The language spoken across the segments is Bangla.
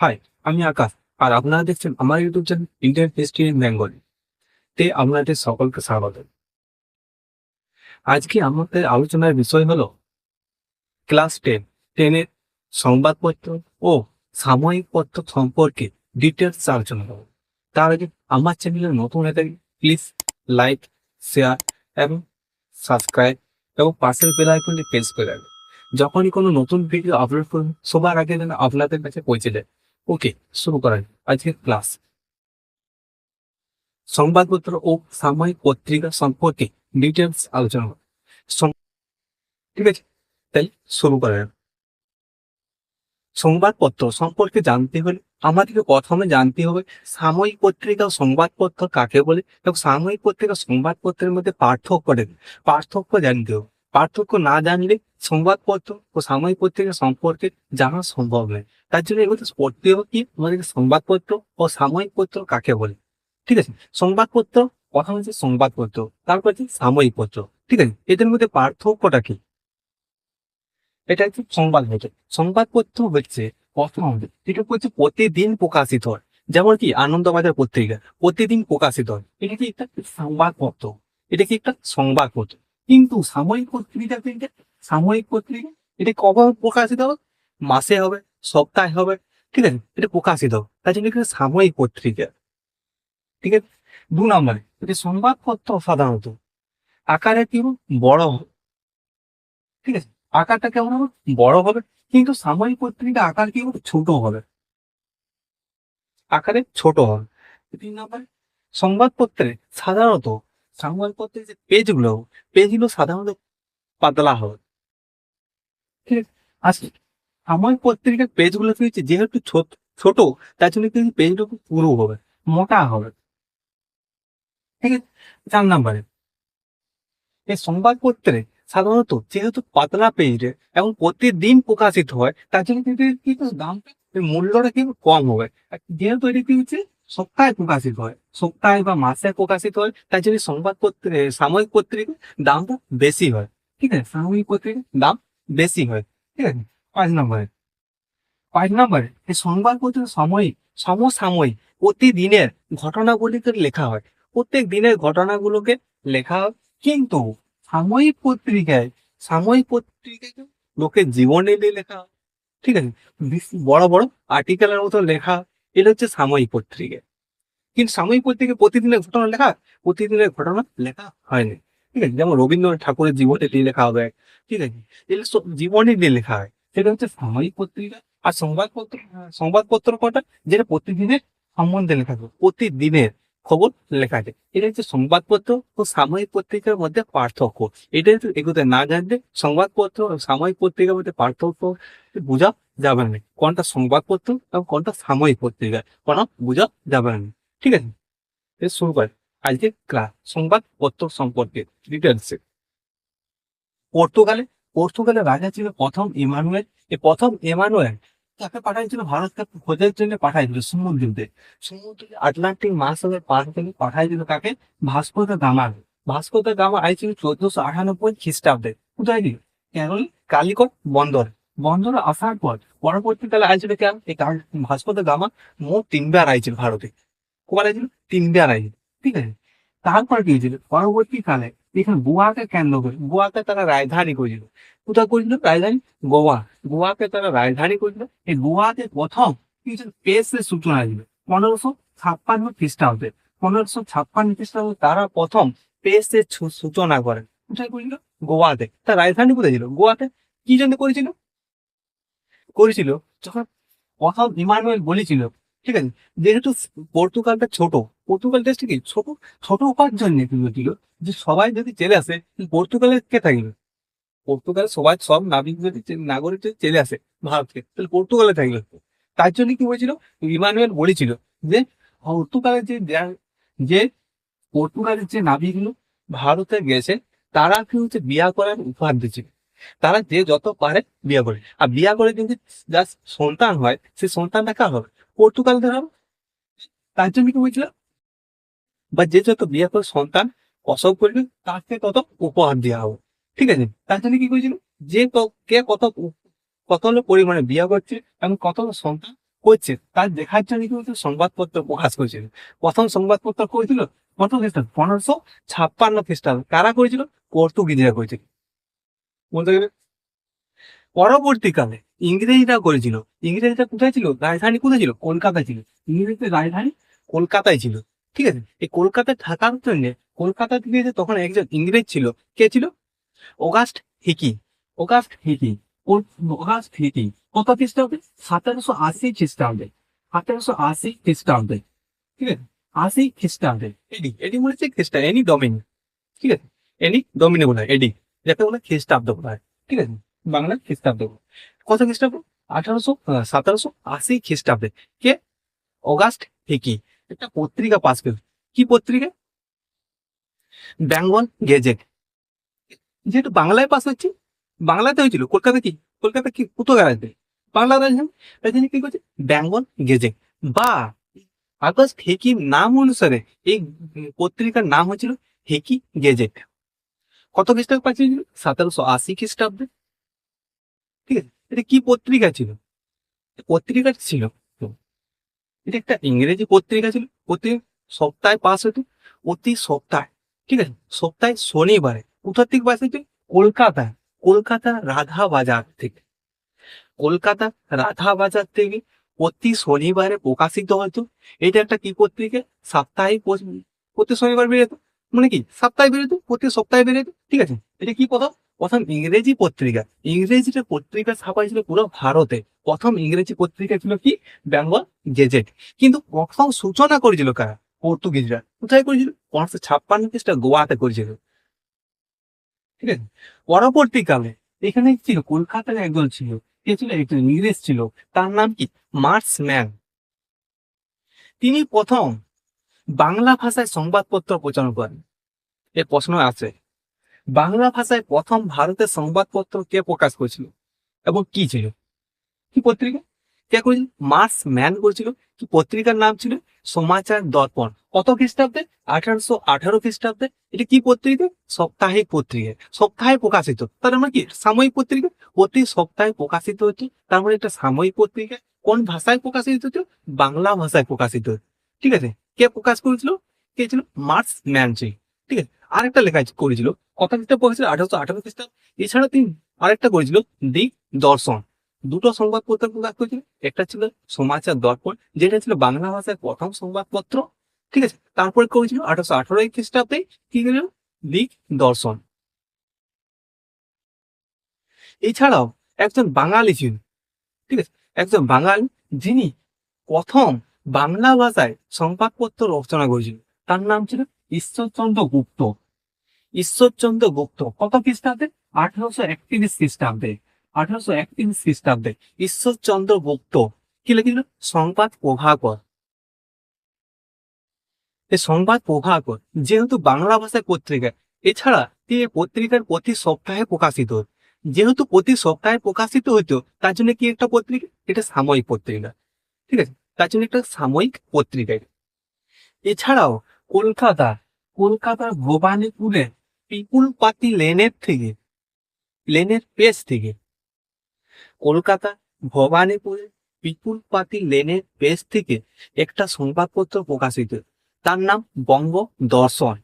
হাই, আমি আকাশ। আর আপনারা দেখছেন আমার YouTube channel Indian history in Bengali তে আপনাদের সকলকে স্বাগত। আজকে আমাদের আলোচনার বিষয় হলো ক্লাস 10 এর সংবাদপত্র ও সাময়িক পত্র সম্পর্কে ডিটেলস আলোচনা করব। তার আগে আমার চ্যানেলে নতুন হয়ে থাকলে প্লিজ লাইক, শেয়ার এবং সাবস্ক্রাইব এবং পাশের বেল আইকনটি প্রেস করে রাখবেন। যখনই কোনো নতুন ভিডিও আপলোড করবেন সবার আগে যেন আপনাদের কাছে পৌঁছে যায়। ওকে, শুরু করা যাক আজকের ক্লাস। সংবাদপত্র ও সাময়িক পত্রিকা সম্পর্কে ডিটেলস আলোচনা করব। সং- ঠিক আছে, তাই শুরু করা যাক। সংবাদপত্র সম্পর্কে জানতে হলে আমাদেরকে প্রথমে জানতে হবে সাময়িক পত্রিকা ও সংবাদপত্র কাকে বলে এবং সাময়িক পত্রিকা সংবাদপত্রের মধ্যে পার্থক্য জানতে হবে। পার্থক্য না জানলে সংবাদপত্র ও সাময়িক পত্রিকা সম্পর্কে জানা সম্ভব নয়। তার জন্য এগুলো পড়তে হবে কি আমাদেরকে সংবাদপত্র ও সাময়িক পত্র কাকে বলে। ঠিক আছে, সংবাদপত্র প্রথম হচ্ছে সংবাদপত্র, তারপর হচ্ছে সাময়িক পত্র। ঠিক আছে, এদের মধ্যে পার্থক্যটা কি? এটা হচ্ছে সংবাদপত্র। সংবাদপত্র হচ্ছে প্রথম, এটা হচ্ছে প্রতিদিন প্রকাশিত হয়। যেমন কি আনন্দবাজার পত্রিকা প্রতিদিন প্রকাশিত হয়, এটা কি একটা সংবাদপত্র, এটা কি একটা সংবাদপত্র। কিন্তু সাময়িক পত্রিকা এটা কবে প্রকাশিত হবে? মাসে হবে, সপ্তাহে হবে। ঠিক আছে, এটা প্রকাশিত হবে, তার জন্য এটা সাময়িক পত্রিকা। ঠিক আছে, 2 নম্বরে এটা সংবাদপত্র সাধারণত আকারে কি হবে? বড় হবে। ঠিক আছে, আকারটা কেমন হবে? বড় হবে। কিন্তু সাময়িক পত্রিকা আকার কি হবে? ছোট হবে, আকারে ছোট হবে। 3 নম্বরে সংবাদপত্রে সাধারণত সংবাদপত্রের যে পেজগুলো সাধারণত পাতলা হবে। ঠিক আছে, আর সাময়িক পত্রিকার পেজগুলো কি হচ্ছে যেহেতু ছোট ছোট, তার জন্য কিন্তু পেজগুলো খুব পুরু হবে, মোটা হবে। ঠিক আছে, 4 নম্বরে এই সংবাদপত্রে সাধারণত যেহেতু পাতলা পেজে এবং প্রতিদিন প্রকাশিত হয়, তার জন্য কিন্তু এর কিন্তু দামটা, এর মূল্যটা কিন্তু কম হবে। আর যেহেতু এটি কি হচ্ছে সপ্তাহে প্রকাশিত হয়, সপ্তাহে বা মাসে প্রকাশিত হয়, তার জন্য সংবাদপত্রে সাময়িক পত্রিকার দামটা বেশি হয়। ঠিক আছে, সাময়িক পত্রিকার দাম বেশি হয়। ঠিক আছে, 5 নম্বরে 5 নম্বরে এই সংবাদপত্র সমসাময়িক প্রতিদিনের ঘটনাগুলিকে লেখা হয়, প্রত্যেক দিনের ঘটনাগুলোকে লেখা হয়। কিন্তু সাময়িক পত্রিকায় সাময়িক পত্রিকায় লোকের জীবনী নিয়ে লেখা হয়। ঠিক আছে, বড় বড় আর্টিকেলের মতো লেখা হয়। এটা হচ্ছে সাময়িক পত্রিকা। কিন্তু সাময়িক পত্রিকায় প্রতিদিনের ঘটনা লেখা হয়নি। ঠিক আছে, যেমন রবীন্দ্রনাথ ঠাকুরের জীবনী নিয়ে লেখা হবে। ঠিক আছে, এগুলো সব জীবনী নিয়ে লেখা হয়, সেটা হচ্ছে সাময়িক পত্রিকা। আর সংবাদপত্র কোনটা? যেটা প্রতিদিনের সম্বন্ধে লেখা হবে, প্রতিদিনের খবর লেখা আছে। এটা হচ্ছে সংবাদপত্র ও সাময়িক পত্রিকার মধ্যে পার্থক্য। এটা একটু এগুলোতে না জানলে সংবাদপত্র ও সাময়িক পত্রিকার মধ্যে পার্থক্য বোঝা যাবে না, কোনটা সংবাদপত্র এবং কোনটা সাময়িক পত্রিকা কোনো বোঝা যাবে না। ঠিক আছে, শুরু করে আজকে ক্লাস সংবাদপত্র সম্পর্কে ডিটেলসে। পর্তুগালে পর্তুগালের রাজা ছিল প্রথম ইমানুয়েল। এই প্রথম ইমানুয়েল তাকে পাঠাইছিল ভারতকে খোঁজার জন্য, পাঠাইছিল সমুদ্রে আটলান্টিক মহাসাগর পার থেকে পাঠাইছিল তাকে Vasco da Gama. Vasco da Gama আইছিল 1498 খ্রিস্টাব্দে। কোথায় দিল? কেরল কালিকট বন্দর। বন্দরে আসার পর পরবর্তীকালে আইছিল কেন এই ভাস্কো দা গামা মোট 3 বার আইছিল ভারতে। কবার আইছিল? 3 বার আইছিল। ঠিক আছে, তারপর কি হয়েছিল পরবর্তীকালে? এখানে গোয়াকে কেন্দ্র করে গোয়াকে তারা রাজধানী করেছিল। কোথায় করেছিল রাজধানী? গোয়া। গোয়াকে তারা রাজধানী করেছিল। এই গোয়াতে প্রথম কিছু পেসের সূচনা ছিল 1556 খ্রিস্টাব্দে। 1556 খ্রিস্টাব্দে তারা প্রথম পেসের সূচনা করেন। কোথায় করেছিল? গোয়াতে। তার রাজধানী কোথায় ছিল? গোয়াতে। কি জন্য করেছিল যখন প্রথম ইমানুয়েল বলেছিল, ঠিক আছে, যেহেতু পর্তুগালটা ছোট, পর্তুগাল দেশটা কি ছোট, ছোট হওয়ার জন্য কি হয়েছিল যে সবাই যদি চলে আসে পর্তুগালে কে থাকবে? পর্তুগাল সব নাবিক যদি নাগরিক যদি চলে আসে ভারতকে, তাহলে পর্তুগালে থাকবে। তার জন্য কি হয়েছিল? ইমানুয়েল বলেছিল যে পর্তুগালের যে পর্তুগালের যে নাবিকগুলো ভারতে গেছে তারা কি হচ্ছে বিয়া করার উপহার দিচ্ছে। তারা যে যত পারে বিয়ে করে, আর বিয়া করে কিন্তু যার সন্তান হয় সেই সন্তানটা কার হবে? পর্তুগালদের হবে। তার জন্য কি হয়েছিল, বা যে যত বিয়ে করে সন্তান প্রসব করবে তাকে তত উপহার দেওয়া হবে। ঠিক আছে, তার জন্য কি হয়েছিল যে কে কত কত পরিমাণে বিয়ে করছে এবং কত সন্তান করছে তার দেখার জন্য কিন্তু সংবাদপত্র প্রকাশ করেছিল। প্রথম সংবাদপত্র করেছিল কত খ্রিস্টাব্দ? 1556 খ্রিস্টাব্দ। কারা করেছিল? পর্তুগিজরা করেছিল। বলতে গেলে পরবর্তীকালে ইংরেজরা করেছিল। ইংরেজরা কোথায় ছিল? রাজধানী কোথায় ছিল? কলকাতায় ছিল। ইংরেজদের রাজধানী কলকাতায় ছিল। ঠিক আছে, এই কলকাতায় থাকার জন্য কলকাতা থেকে যে তখন একজন ইংরেজ ছিল, কে ছিল? August Hicky. August Hicky. August Hicky কত খ্রিস্টাব্দে? 1780 খ্রিস্টাব্দে। 1780 খ্রিস্টাব্দে। ঠিক আছে, 80 খ্রিস্টাব্দে। এডি এডি মনে হচ্ছে খ্রিস্টা, এনি ডমিনি। ঠিক আছে, এনি ডমিনি বলা হয় এডি, যাকে বলে খ্রিস্টাব্দ বলা হয়। ঠিক আছে, বাংলার খ্রিস্টাব্দ। কত খ্রিস্টাব্দ? 1780 খ্রিস্টাব্দে। কে? অগাস্ট হিকি একটা পত্রিকা পাস করে। কি পত্রিকা? বেঙ্গল গেজেট। যেহেতু বাংলায় পাস হচ্ছে, বাংলাতে হয়েছিল। কলকাতা কি? কলকাতা কি কোথায় রাজধানী? বাংলা রাজধানী। রাজধানী কি করছে? বেঙ্গল গেজেট। বা আগস্ট হেকির নাম অনুসারে এই পত্রিকার নাম হয়েছিল হেকি গেজেট। কত খ্রিস্টাব্দে পাঠিয়েছিল? 1780 খ্রিস্টাব্দে। ঠিক আছে, এটা কি পত্রিকা ছিল? পত্রিকা ছিল তো, এটা একটা ইংরেজি পত্রিকা ছিল। প্রতি সপ্তাহে পাস হতো, প্রতি সপ্তাহে। ঠিক আছে, সপ্তাহে শনিবারে। কোথা থেকে পাস হতো? কলকাতা। কলকাতা রাধা বাজার থেকে। কলকাতা রাধা বাজার থেকে প্রতি শনিবারে প্রকাশিত হতো। এটা একটা কি পত্রিকা? সাপ্তাহিক প্রতি শনিবার বেরোতো। মানে কি সপ্তাহে বেরোতো, প্রতি সপ্তাহে বেরোতো। ঠিক আছে, এটা কি প্রথম? প্রথম ইংরেজি পত্রিকা। ইংরেজিতে পত্রিকা ছাপা হয়েছিল পুরো ভারতে। প্রথম ইংরেজি পত্রিকা ছিল কি? বেঙ্গল গেজেট। কিন্তু প্রথম সূচনা করেছিল কারা? পর্তুগিজরা। কোথায় করেছিল? 1556 গোয়াতে করেছিল। ঠিক আছে, পরবর্তীকালে এখানে ছিল কলকাতার একজন ছিল। কে ছিল? একজন ইংরেজ ছিল। তার নাম কি? মার্সম্যান। তিনি প্রথম বাংলা ভাষায় সংবাদপত্র প্রচার করেন। এ প্রশ্ন আছে, বাংলা ভাষায় প্রথম ভারতের সংবাদপত্র কে প্রকাশ করেছিল এবং কি ছিল? কি পত্রিকা? কে করেছিল? মার্সম্যান করেছিল। কি পত্রিকার নাম ছিল? সমাচার দর্পণ। কত খ্রিস্টাব্দে? 1818 খ্রিস্টাব্দে। এটা কি পত্রিকা? সাপ্তাহিক পত্রিকা। সপ্তাহে প্রকাশিত, তার মানে কি সাময়িক পত্রিকা। প্রতি সপ্তাহে প্রকাশিত হচ্ছে, তার মানে একটা সাময়িক পত্রিকা। কোন ভাষায় প্রকাশিত হতো? বাংলা ভাষায় প্রকাশিত হতো। ঠিক আছে, কে প্রকাশ করেছিল? কে ছিল? মার্সম্যান ছিল। ঠিক আছে, আরেকটা লেখা করেছিল। কত খ্রিস্টাব্দে প্রকাশিত? 1818 খ্রিস্টাব্দ। এছাড়া তিনি আরেকটা করেছিল, দিক দর্শন। দুটো সংবাদপত্র প্রকাশ করেছিল। একটা ছিল সমাচার দর্পণ, যেটা ছিল বাংলা ভাষায় প্রথম সংবাদপত্র। ঠিক আছে, তারপরে করেছিল 1818 খ্রিস্টাব্দে কি ছিল? দিক দর্শন। এছাড়াও একজন বাঙালি ছিল। ঠিক আছে, একজন বাঙালি, যিনি প্রথম বাংলা ভাষায় সংবাদপত্র রচনা করেছিল। তার নাম ছিল ঈশ্বরচন্দ্র গুপ্ত। ঈশ্বরচন্দ্র গুপ্ত কত খ্রিস্টাব্দে? 1831 খ্রিস্টাব্দে। 1831 খ্রিস্টাব্দে ঈশ্বরচন্দ্র গুপ্ত কি লিখেছিল? সংবাদ প্রভাকর। এই সংবাদ প্রভাকর যেহেতু বাংলা ভাষায় পত্রিকা, এছাড়া এই পত্রিকার প্রতি সপ্তাহে প্রকাশিত হতো। যেহেতু প্রতি সপ্তাহে প্রকাশিত হতো, তার জন্য কি একটা পত্রিকা? এটা সাময়িক পত্রিকা। ঠিক আছে, তার জন্য একটা সাময়িক পত্রিকা। এছাড়াও কলকাতা, কলকাতার ভবানীপুরে পিপুল পাতি লেনের পেজ থেকে, কলকাতা ভবানীপুরে পিপুল পাতি লেনের পেজ থেকে একটা সংবাদপত্র প্রকাশিত। তার নাম বঙ্গ দর্শন।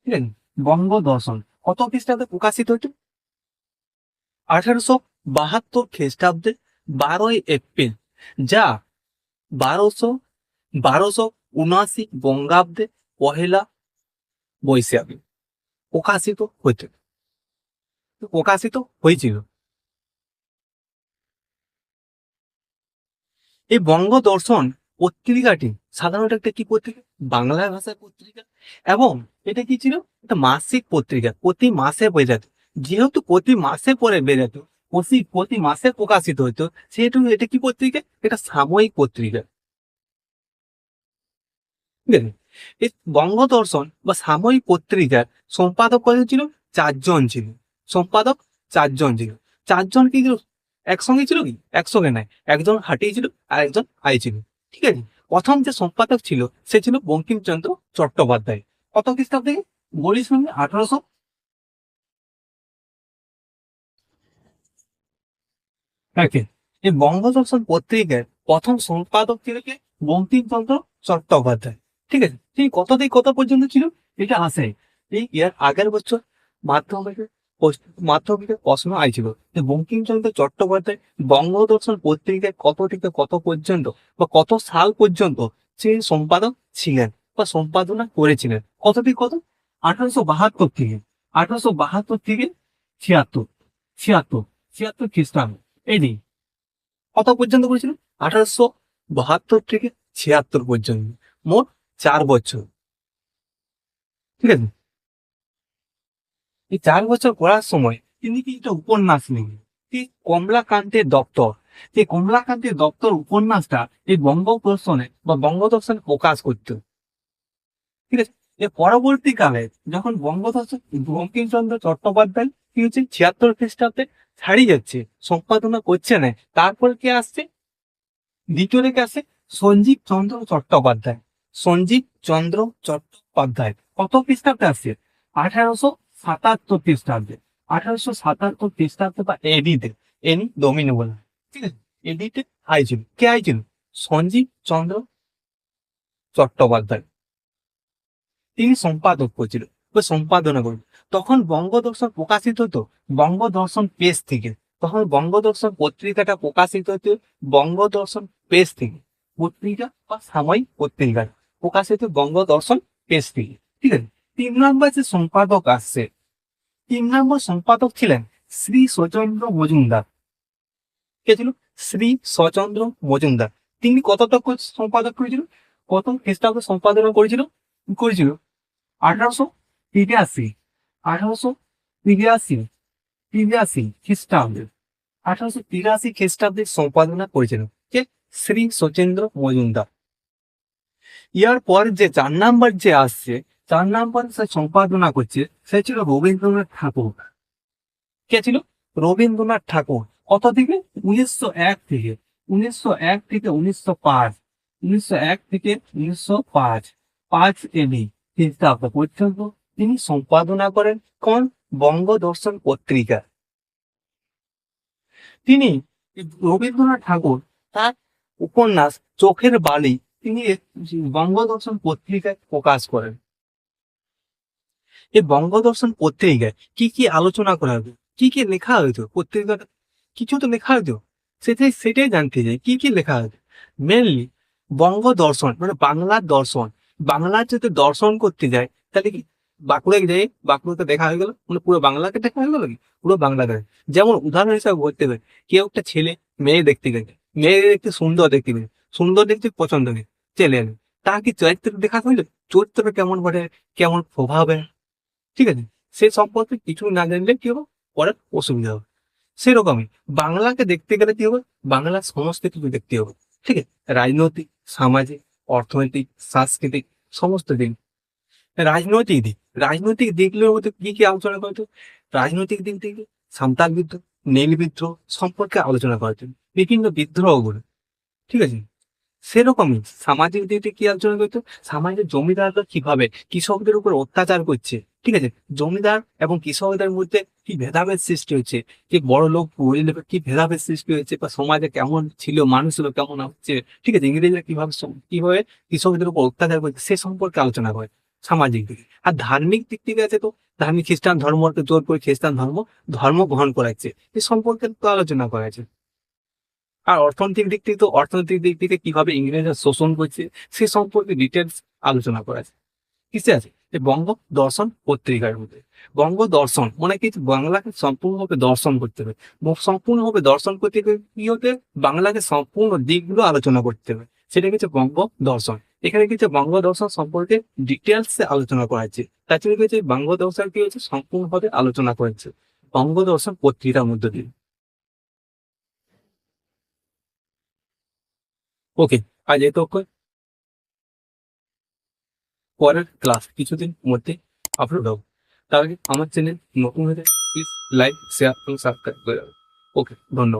ঠিক আছে, বঙ্গ দর্শন কত খ্রিস্টাব্দে প্রকাশিত হতো? 1872 খ্রিস্টাব্দে 12 এপ্রিল, যা 1279 বঙ্গাব্দে পহেলা বৈশাখে প্রকাশিত হইতে প্রকাশিত হয়েছিল। এই বঙ্গ দর্শন পত্রিকাটি সাধারণত একটা কি পত্রিকা? বাংলা ভাষার পত্রিকা। এবং এটা কি ছিল? একটা মাসিক পত্রিকা, প্রতি মাসে বেরোতো। যেহেতু প্রতি মাসে পরে বেরোতো, প্রতি মাসে প্রকাশিত হতো, সেহেতু এটা কি পত্রিকা? এটা সাময়িক পত্রিকা। ঠিক আছে, এই বঙ্গ দর্শন বা সাময়িক পত্রিকার সম্পাদক কত ছিল? 4 জন ছিল। সম্পাদক 4 জন ছিল। 4 জন কি ছিল? একসঙ্গে ছিল কি? একসঙ্গে নাই, একজন হাঁটিয়ে ছিল আর একজন আই ছিল। ঠিক আছে, প্রথম যে সম্পাদক ছিল সে ছিল বঙ্কিমচন্দ্র চট্টোপাধ্যায়। কত খ্রিস্টাব্দে? বলিস সঙ্গে 1800। এই বঙ্গদর্শন পত্রিকার প্রথম সম্পাদক ছিলেন কে? বঙ্কিমচন্দ্র চট্টোপাধ্যায়। ঠিক আছে, তিনি কত থেকে কত পর্যন্ত ছিল এটা আসে। এই ইয়ার আগের বছর মাধ্যমিকে মাধ্যমিকে প্রশ্ন আইছিল যে বঙ্কিমচন্দ্র চট্টোপাধ্যায় বঙ্গদর্শন পত্রিকায় কত থেকে কত পর্যন্ত বা কত সাল পর্যন্ত সে সম্পাদক ছিলেন বা সম্পাদনা করেছিলেন। কত থেকে কত? 1872 থেকে 1872 থেকে ছিয়াত্তর ছিয়াত্তর ছিয়াত্তর খ্রিস্টাব্দ। এই দিন কত পর্যন্ত করেছিল? 1872 থেকে 76 পর্যন্ত, মোট 4 বছর। ঠিক আছে, এই 4 বছর করার সময় তিনি কিন্তু উপন্যাস লিখলেন, এই কমলাকান্তের দপ্তর। যে কমলাকান্তের দপ্তর উপন্যাসটা এই বঙ্গদর্শনে বা বঙ্গদর্শনে প্রকাশ করত। ঠিক আছে, এর পরবর্তীকালে যখন বঙ্গদর্শন বঙ্কিমচন্দ্র চট্টোপাধ্যায় কি হচ্ছে 76 খ্রিস্টাব্দে ছাড়িয়ে যাচ্ছে, সম্পাদনা করছে না, তারপর কে আসছে? দ্বিতীয় রেখে আসে সঞ্জীব চন্দ্র চট্টোপাধ্যায়। সঞ্জীব চন্দ্র চট্টোপাধ্যায় কত খ্রিস্টাব্দে আসছে? 1877 খ্রিস্টাব্দে। 1877 খ্রিস্টাব্দে বা এডিতে, এনি ডোমিনি বলা হয়। ঠিক আছে, এডিতে আইছিল, কে আইছিল? সঞ্জীব চন্দ্র চট্টোপাধ্যায়। তিনি সম্পাদক করছিল বা সম্পাদনা করছিল। তখন বঙ্গদর্শন প্রকাশিত হতো বঙ্গদর্শন পেজ থেকে। তখন বঙ্গদর্শন পত্রিকাটা প্রকাশিত হতো বঙ্গদর্শন পেজ থেকে। পত্রিকা বা সাময়িক পত্রিকা প্রকাশিত বঙ্গদর্শন পেজ থেকে। ঠিক আছে, 3 নম্বর যে সম্পাদক আসছে, 3 নম্বর সম্পাদক ছিলেন শ্রী সচন্দ্র মজুমদার। কে ছিল? শ্রী সচন্দ্র মজুমদার। তিনি কতটুক সম্পাদক করেছিল? কত খ্রিস্টাব্দে সম্পাদনা করেছিল? করেছিল 1883 1883 তিরাশি খ্রিস্টাব্দে। 1883 খ্রিস্টাব্দে সম্পাদনা করেছিল কে? শ্রী সচেন্দ্র মজুমদার। ইয়ার পর যে 4 নম্বর যে আসছে, 4 নম্বর সে সম্পাদনা করছে, সে ছিল রবীন্দ্রনাথ ঠাকুর। কে ছিল? রবীন্দ্রনাথ ঠাকুর। কত থেকে? 1901 থেকে 1901 থেকে 1905 1901 থেকে 1905 5 এডি খ্রিস্টাব্দ পর্যন্ত তিনি সম্পাদনা করেন কোন? বঙ্গদর্শন পত্রিকা। তিনি রবীন্দ্রনাথ ঠাকুর তার উপন্যাস চোখের বালি তিনি বঙ্গদর্শন পত্রিকায় প্রকাশ করেন। এই বঙ্গদর্শন পত্রিকায় কি কি আলোচনা করা হতো, কি কি লেখা হতো পত্রিকাটা? কিছু তো লেখা হতো, সেটাই সেটাই জানতে চাই কি কি লেখা হতো। মেনলি বঙ্গদর্শন মানে বাংলার দর্শন। বাংলার যদি দর্শন করতে যায় তাহলে কি বাঁকুড়ায় যাই, বাঁকুড়াতে দেখা হয়ে গেল, মানে পুরো বাংলাকে দেখা হয়ে গেল কি? পুরো বাংলাকে। যেমন উদাহরণ হিসাবে বলতে হবে, কেউ একটা ছেলে মেয়ে দেখতে গেছে, মেয়ে দেখতে সুন্দর দেখতে গেছে, সুন্দর দেখতে পছন্দ নেই, চলে এলো। তার কি চরিত্র দেখা হইলো? চরিত্রটা কেমন বটে, কেমন প্রভাবে, ঠিক আছে, সে সম্পর্কে কিছু না জানলে কি হবে? পরে অসুবিধা হবে। সেরকমই বাংলাকে দেখতে গেলে কি হবে? বাংলার সমস্ত কিছু দেখতে হবে। ঠিক আছে, রাজনৈতিক, সামাজিক, অর্থনৈতিক, সাংস্কৃতিক, সমস্ত দিক। রাজনৈতিক দিক, রাজনৈতিক দিকগুলোর মধ্যে কি কি আলোচনা করা হতো? রাজনৈতিক দিক থেকে সাঁওতাল বিদ্রোহ, নীল বিদ্রোহ সম্পর্কে আলোচনা করা হতো, বিভিন্ন বিদ্রোহগুলো। ঠিক আছে, সেরকমই সামাজিক দিক থেকে কি আলোচনা করতো? সমাজের জমিদাররা কিভাবে কৃষকদের উপর অত্যাচার করছে। ঠিক আছে, জমিদার এবং কৃষকদের মধ্যে কি ভেদাভেদ সৃষ্টি হচ্ছে, কি বড় লোক গরিব লোকের কি ভেদাভেদ সৃষ্টি হচ্ছে, বা সমাজে কেমন ছিল মানুষগুলো কেমন হচ্ছে। ঠিক আছে, ইংরেজরা কিভাবে কিভাবে কৃষকদের উপর অত্যাচার করছে সে সম্পর্কে আলোচনা করে সামাজিক দিকে। আর ধার্মিক দিক থেকে আছে তো ধার্মিক খ্রিস্টান ধর্মকে জোর করে খ্রিস্টান ধর্ম গ্রহণ করাচ্ছে, এ সম্পর্কে তো আলোচনা করা আছে। আর অর্থনৈতিক দিক থেকে তো অর্থনৈতিক দিক থেকে কিভাবে ইংরেজরা শোষণ করছে সে সম্পর্কে ডিটেলস আলোচনা করা আছে। কিসে আছে? এই বঙ্গ দর্শন পত্রিকার মধ্যে। বঙ্গ দর্শন মানে কি? বাংলাকে সম্পূর্ণভাবে দর্শন করতে হবে। সম্পূর্ণভাবে দর্শন করতে গেলে কি হতে হবে? বাংলাকে সম্পূর্ণ দিকগুলো আলোচনা করতে হবে, সেটা হচ্ছে বঙ্গ দর্শন। এখানে কিছু বঙ্গ দর্শন সম্পর্কে ডিটেলস আলোচনা করা হচ্ছে। তার জন্য হচ্ছে বঙ্গ দর্শন কি হচ্ছে সম্পূর্ণভাবে আলোচনা করেছে বঙ্গ দর্শন পত্রিকার মধ্যে দিয়ে। ওকে, আজ এই তো পরের ক্লাস কিছুদিন মধ্যে আপলোড হবে। তার আগে আমার চ্যানেল নতুন হলে প্লিজ লাইক শেয়ার এবং সাবস্ক্রাইব করে যাবে। ওকে, ধন্যবাদ।